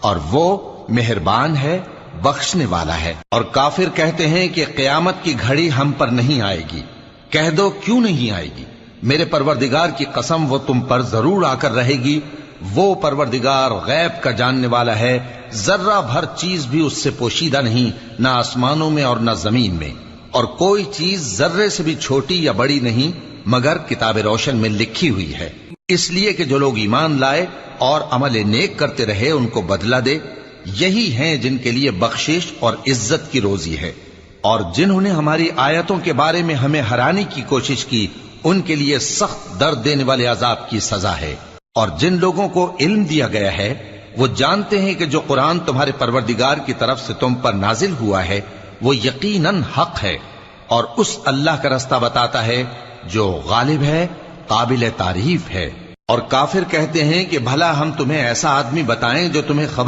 اور وہ مہربان ہے، بخشنے والا ہے۔ اور کافر کہتے ہیں کہ قیامت کی گھڑی ہم پر نہیں آئے گی۔ کہہ دو کیوں نہیں آئے گی؟ میرے پروردگار کی قسم وہ تم پر ضرور آ کر رہے گی۔ وہ پروردگار غیب کا جاننے والا ہے، ذرہ بھر چیز بھی اس سے پوشیدہ نہیں، نہ آسمانوں میں اور نہ زمین میں، اور کوئی چیز ذرے سے بھی چھوٹی یا بڑی نہیں مگر کتاب روشن میں لکھی ہوئی ہے، اس لیے کہ جو لوگ ایمان لائے اور عمل نیک کرتے رہے ان کو بدلہ دے۔ یہی ہیں جن کے لیے بخشش اور عزت کی روزی ہے، اور جنہوں نے ہماری آیتوں کے بارے میں ہمیں ہرانے کی کوشش کی ان کے لیے سخت درد دینے والے عذاب کی سزا ہے۔ اور جن لوگوں کو علم دیا گیا ہے وہ جانتے ہیں کہ جو قرآن تمہارے پروردگار کی طرف سے تم پر نازل ہوا ہے وہ یقیناً حق ہے، اور اس اللہ کا رستہ بتاتا ہے جو غالب ہے، قابل تعریف ہے۔ اور کافر کہتے ہیں کہ بھلا ہم تمہیں ایسا آدمی بتائیں جو تمہیں خبر